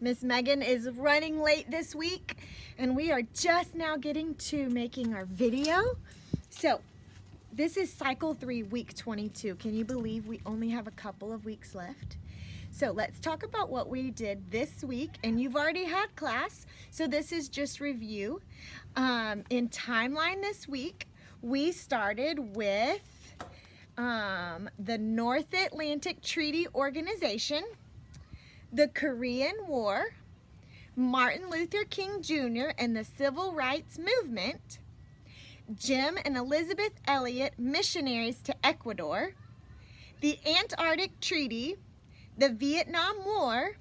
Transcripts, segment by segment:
Miss Megan is running late this week, and we are just now getting to making our video. So this is cycle 3, week 22. Can you believe we only have a couple of weeks left? So let's talk about what we did this week, and you've already had class, so this is just review. In timeline this week, we started with the North Atlantic Treaty Organization, the Korean War, Martin Luther King Jr. and the Civil Rights Movement, Jim and Elizabeth Elliot, missionaries to Ecuador, the Antarctic Treaty, the Vietnam War,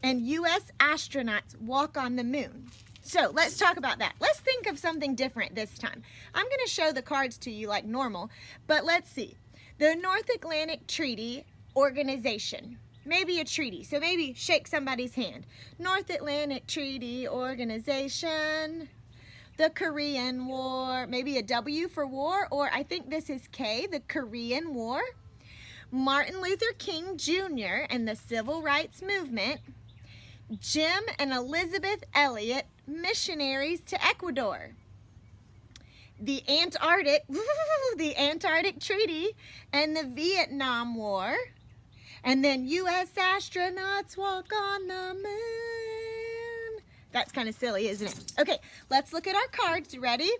and U.S. astronauts walk on the moon. So let's talk about that. Let's think of something different this time. I'm going to show the cards to you like normal, but let's see. The North Atlantic Treaty Organization. Maybe a treaty, so maybe shake somebody's hand. North Atlantic Treaty Organization. The Korean War, maybe a W for war, or I think this is K, the Korean War. Martin Luther King Jr. and the Civil Rights Movement. Jim and Elizabeth Elliot, missionaries to Ecuador. The Antarctic Treaty and the Vietnam War. And then U.S. astronauts walk on the moon. That's kind of silly, isn't it? Okay, let's look at our cards. You ready?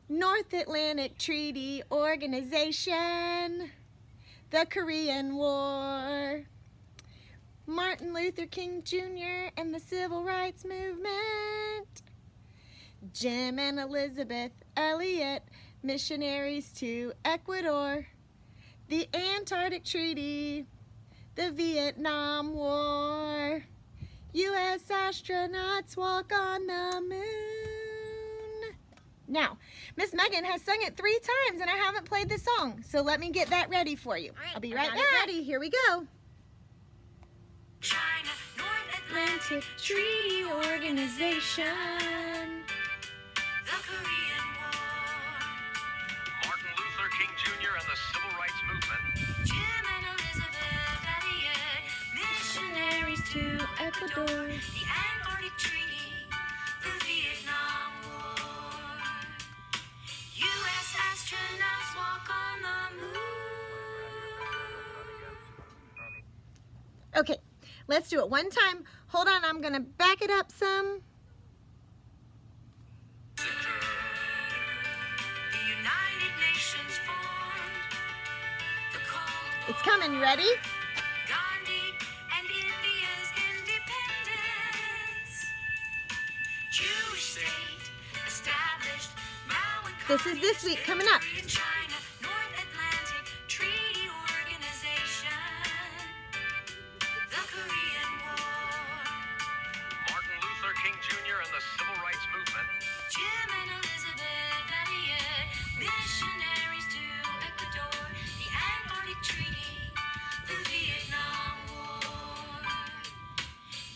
North Atlantic Treaty Organization. The Korean War. Martin Luther King Jr. and the Civil Rights Movement. Jim and Elizabeth Elliot, missionaries to Ecuador. The Antarctic Treaty. The Vietnam War. U.S. astronauts walk on the moon. Now, Miss Megan has sung it 3 times and I haven't played the song, so let me get that ready for you. I'll be right back. Ready. Here we go. China, North Atlantic Treaty Organization. the Korean War, Martin Luther King Jr. and the Civil Rights Movement. Jim and Elizabeth Elliot, Missionaries to Ecuador. the Antarctic Treaty, the Vietnam War, U.S. astronauts walk on the moon. Okay, let's do it one time. Hold on, I'm gonna back it up some. The United Nations formed, the Cold It's coming, you ready? Gandhi and India's independence, Jewish state established, Mao and This is this week coming up. in China, North Atlantic Treaty Organization, the Korean War, Martin Luther King Jr. and the Civil Rights Movement. Jim and Elizabeth Elliot, missionaries to Ecuador, the Antarctic Treaty, the Vietnam War,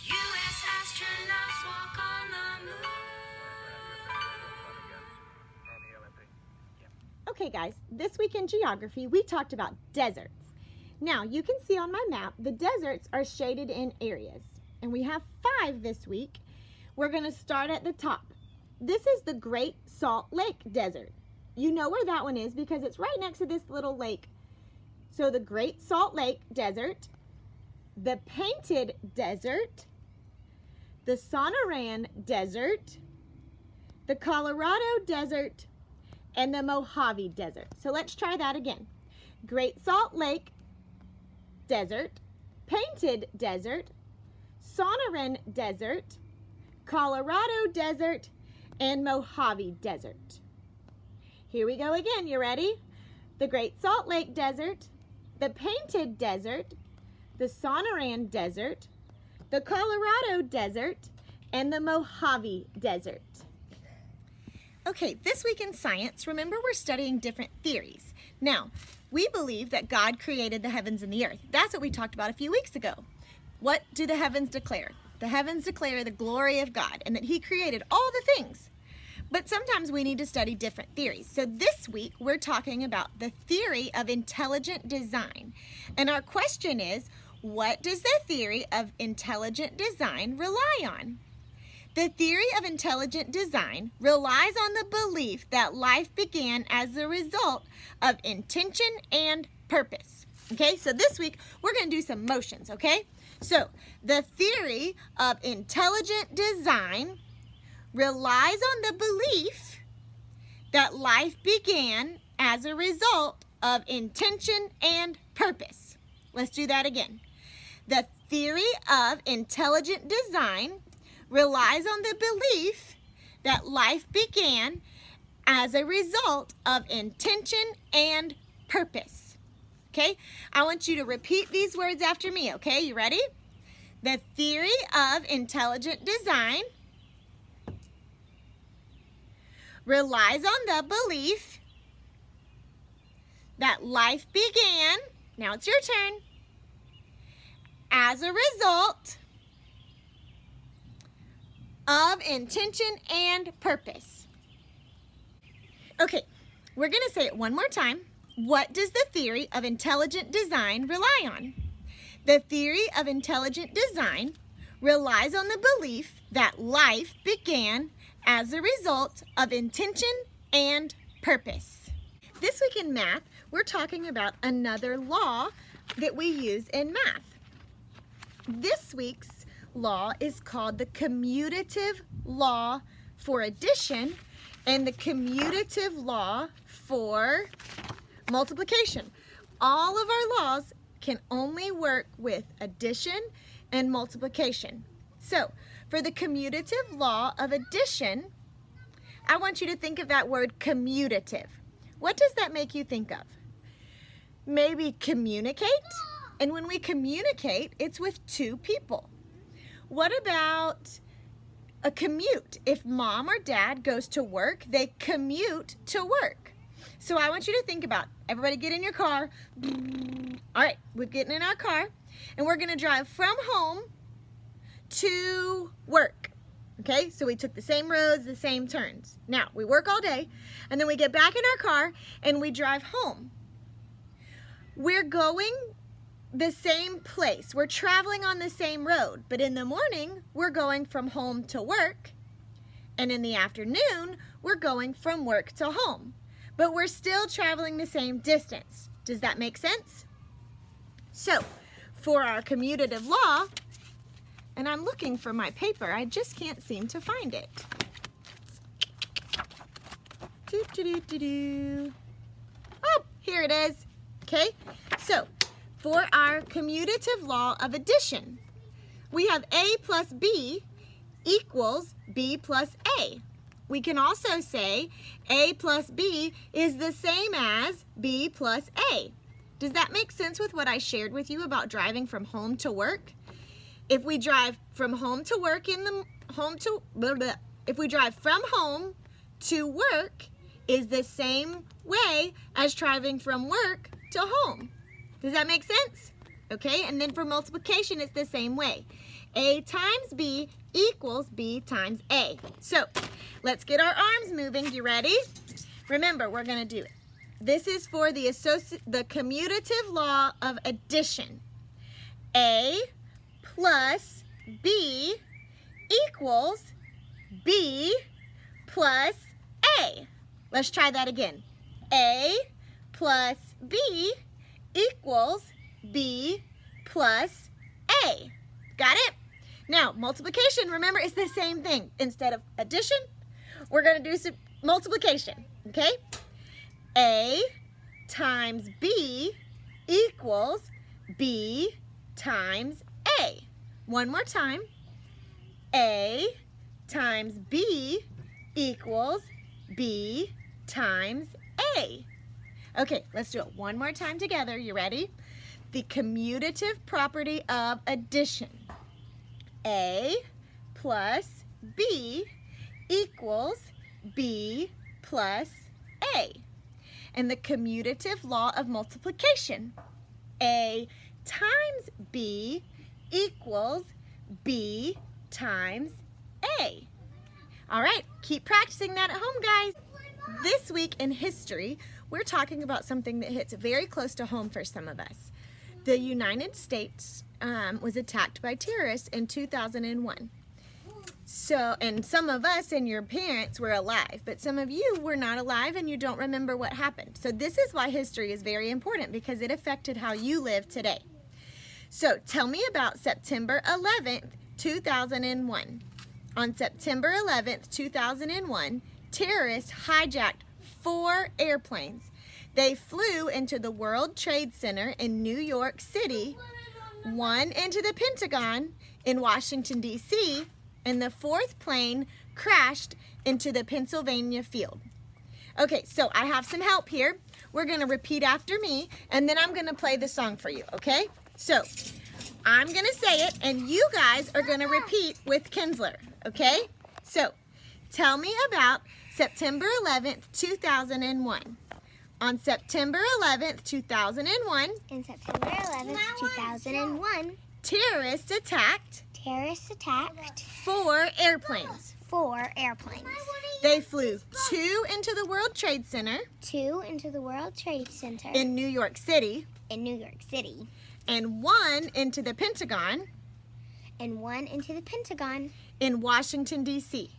U.S. astronauts walk on the moon. Okay guys, this week in geography, we talked about deserts. Now, you can see on my map, the deserts are shaded in areas. And we have 5 this week. We're gonna start at the top. This is the Great Salt Lake Desert. You know where that one is because it's right next to this little lake. So the Great Salt Lake Desert, the Painted Desert, the Sonoran Desert, the Colorado Desert, and the Mojave Desert. So let's try that again. Great Salt Lake Desert, Painted Desert, Sonoran Desert, Colorado Desert, and Mojave Desert. Here we go again. You ready? The Great Salt Lake Desert, the Painted Desert, the Sonoran Desert, the Colorado Desert, and the Mojave Desert. Okay, this week in science, remember we're studying different theories. Now, we believe that God created the heavens and the earth. That's what we talked about a few weeks ago. What do the heavens declare? The heavens declare the glory of God and that He created all the things. But sometimes we need to study different theories. So this week, we're talking about the theory of intelligent design. And our question is, What does the theory of intelligent design rely on? The theory of intelligent design relies on the belief that life began as a result of intention and purpose. Okay, so this week we're going to do some motions, okay? So the theory of intelligent design relies on the belief that life began as a result of intention and purpose. Let's do that again. The theory of intelligent design relies on the belief that life began as a result of intention and purpose. Okay? I want you to repeat these words after me, okay? You ready? The theory of intelligent design relies on the belief that life began, now it's your turn, as a result of intention and purpose. Okay, we're going to say it one more time. What does the theory of intelligent design rely on? The theory of intelligent design relies on the belief that life began as a result of intention and purpose. This week in math, we're talking about another law that we use in math. This week's law is called the commutative law for addition and the commutative law for multiplication. All of our laws can only work with addition and multiplication. So, for the commutative law of addition, I want you to think of that word commutative. What does that make you think of? Maybe communicate? And when we communicate, it's with two people. What about a commute? If mom or dad goes to work, they commute to work. So I want you to think about, everybody get in your car. All right, we're getting in our car, and we're going to drive from home to work. Okay, so we took the same roads, the same turns. Now, we work all day, and then we get back in our car, and we drive home. We're going the same place. We're traveling on the same road, but in the morning, we're going from home to work, and in the afternoon, we're going from work to home. But we're still traveling the same distance. Does that make sense? So, for our commutative law, and I'm looking for my paper, I just can't seem to find it. Oh, here it is. Okay, so for our commutative law of addition, we have A plus B equals B plus A. We can also say A plus B is the same as B plus A. Does that make sense with what I shared with you about driving from home to work? If we drive from home to work if we drive from home to work is the same way as driving from work to home. Does that make sense? Okay, and then for multiplication, it's the same way. A times B equals B times A. So, let's get our arms moving. You ready? Remember, we're going to do it. This is for the commutative law of addition. A plus B equals B plus A. Let's try that again. A plus B equals B plus A. Got it? Now, multiplication, remember, is the same thing. Instead of addition, we're going to do some multiplication, okay? A times B equals B times A. One more time. A times B equals B times A. Okay, let's do it one more time together. You ready? The commutative property of addition. A plus B equals B plus A. And the commutative law of multiplication. A times B equals B times A. All right, keep practicing that at home, guys. This week in history, we're talking about something that hits very close to home for some of us. The United States was attacked by terrorists in 2001. So, and some of us and your parents were alive, but some of you were not alive and you don't remember what happened. So this is why history is very important, because it affected how you live today. So tell me about September 11th, 2001. On September 11th, 2001, terrorists hijacked 4 airplanes. They flew into the World Trade Center in New York City, 1 into the Pentagon in Washington, D.C., and the 4th plane crashed into the Pennsylvania field. Okay, so I have some help here. We're going to repeat after me, and then I'm going to play the song for you, okay? So I'm going to say it, and you guys are going to repeat with Kinsler, okay? So tell me about September 11th, 2001. On September 11th, 2001, In September 11th, 2001, terrorists attacked terrorists attacked 4 airplanes. 4 airplanes. They flew 2 into the World Trade Center 2 into the World Trade Center in New York City in New York City, and 1 into the Pentagon and 1 into the Pentagon in Washington, D.C.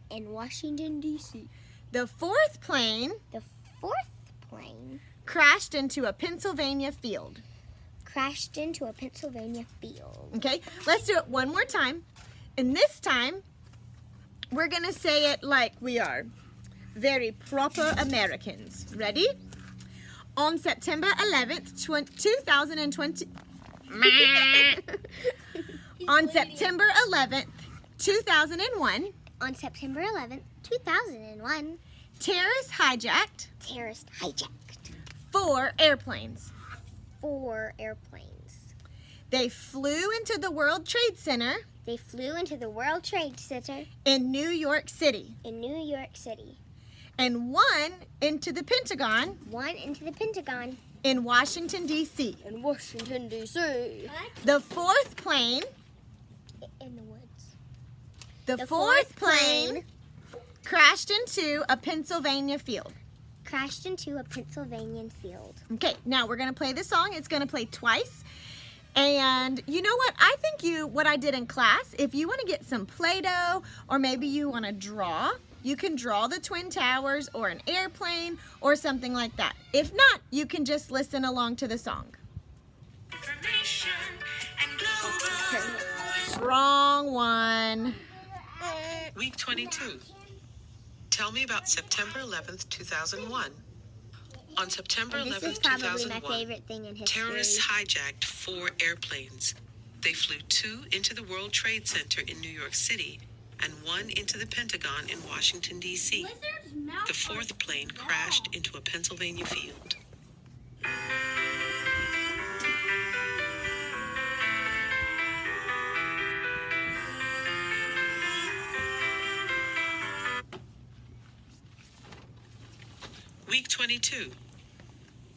in Washington, D.C. The 4th plane The 4th plane crashed into a Pennsylvania field. crashed into a Pennsylvania field. Okay, let's do it one more time. And this time, we're going to say it like we are very proper Americans. Ready? On September 11th, 2020. On September 11th, 2001, On September 11th, 2001, terrorists hijacked terrorists hijacked 4 airplanes. 4 airplanes. They flew into the World Trade Center They flew into the World Trade Center in New York City in New York City, and 1 into the Pentagon 1 into the Pentagon in Washington, D.C. in Washington, D.C. The 4th plane, In the woods. the The 4th plane crashed into a Pennsylvania field. crashed into a Pennsylvania field. Okay, now we're going to play the song. It's going to play twice. And you know what? I think what I did in class, if you want to get some Play-Doh or maybe you want to draw, you can draw the Twin Towers or an airplane or something like that. If not, you can just listen along to the song. Information and global. Wrong one. Week 22. Tell me about September 11th, 2001. On September And this 11th, is probably my 2001, favorite thing in history. terrorists hijacked 4 airplanes. They flew 2 into the World Trade Center in New York City and 1 into the Pentagon in Washington, D.C. The 4th plane crashed into a Pennsylvania field. Week 22.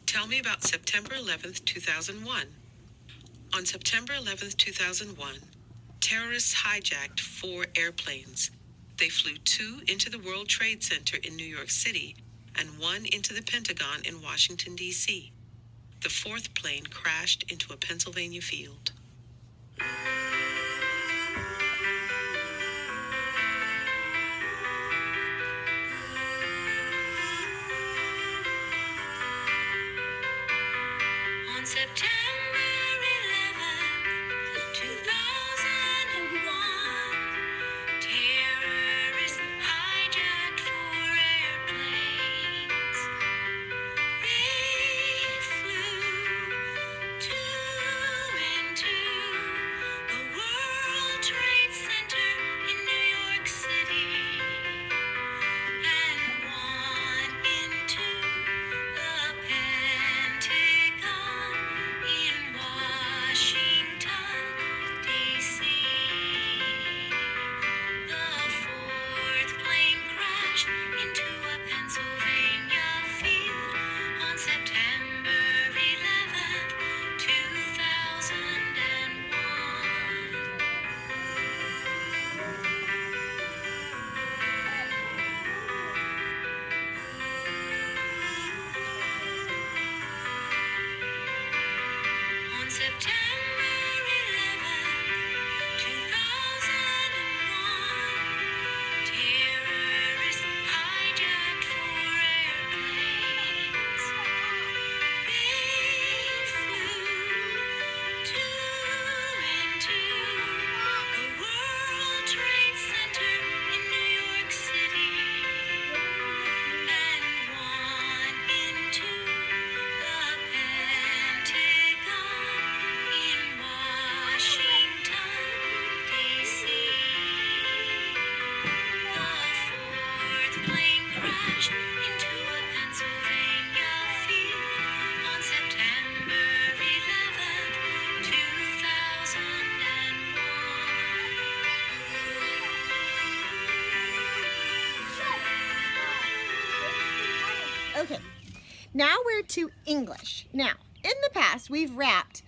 Tell me about September 11th, 2001. On September 11th, 2001, terrorists hijacked 4 airplanes. They flew 2 into the World Trade Center in New York City and 1 into the Pentagon in Washington, D.C. The 4th plane crashed into a Pennsylvania field. On September 11th, 2001, terrorists hijacked 4 airplanes. They flew 2 into Now we're to English. Now, in the past, we've wrapped,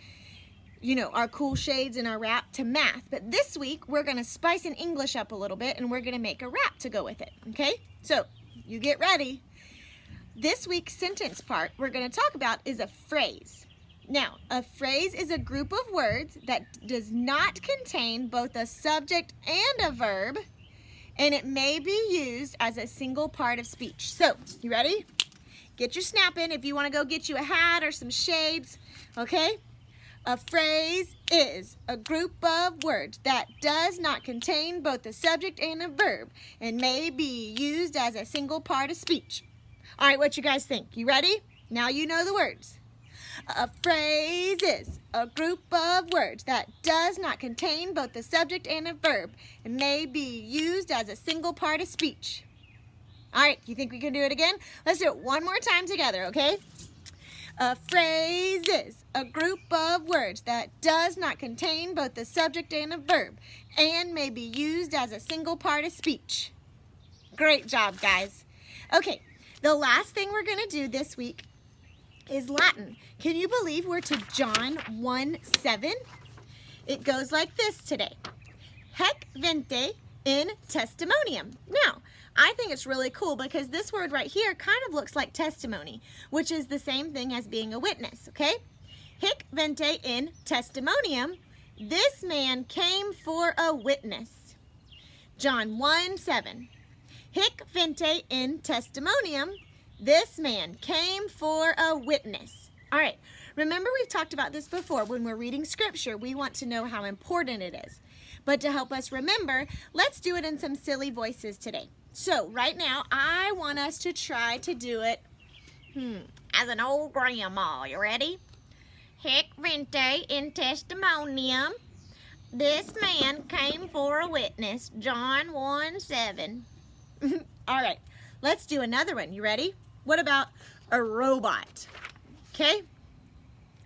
our cool shades and our rap to math. But this week, we're going to spice in English up a little bit, and we're going to make a rap to go with it, okay? So, you get ready. This week's sentence part we're going to talk about is a phrase. Now, a phrase is a group of words that does not contain both a subject and a verb, and it may be used as a single part of speech. So, you ready? Get your snap in if you want to go get you a hat or some shades, okay? A phrase is a group of words that does not contain both a subject and a verb and may be used as a single part of speech. All right, what you guys think? You ready? Now you know the words. A phrase is a group of words that does not contain both a subject and a verb and may be used as a single part of speech. All right, you think we can do it again? Let's do it one more time together, okay? A phrase is a group of words that does not contain both a subject and a verb and may be used as a single part of speech. Great job, guys. Okay, the last thing we're going to do this week is Latin. Can you believe we're to John 1:7? It goes like this today. Haec vente in testimonium. Now, I think it's really cool because this word right here kind of looks like testimony, which is the same thing as being a witness, okay? Hic vente in testimonium. This man came for a witness. John 1:7. Hic vente in testimonium. This man came for a witness. All right, remember we've talked about this before. When we're reading scripture, we want to know how important it is. But to help us remember, let's do it in some silly voices today. So right now, I want us to try to do it as an old grandma. You ready? Hic vente in testimonium. This man came for a witness. John 1:7. All right, let's do another one. You ready? What about a robot? Okay,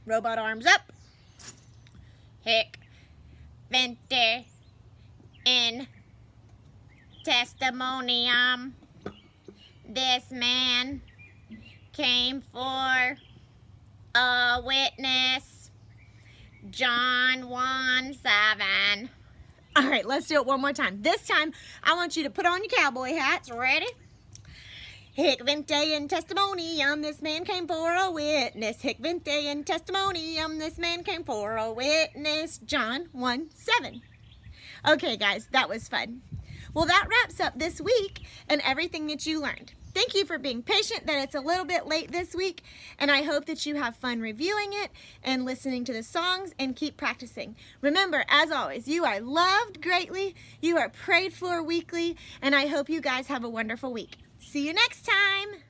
robot arms up. Hic vente in testimonium. This man came for a witness. John 1:7. All right, let's do it one more time. This time, I want you to put on your cowboy hats. Ready? Hic vente in testimonium, this man came for a witness. Hic vente in testimonium, this man came for a witness. John 1:7. Okay, guys, that was fun. Well, that wraps up this week and everything that you learned. Thank you for being patient that it's a little bit late this week, and I hope that you have fun reviewing it and listening to the songs and keep practicing. Remember, as always, you are loved greatly, you are prayed for weekly, and I hope you guys have a wonderful week. See you next time.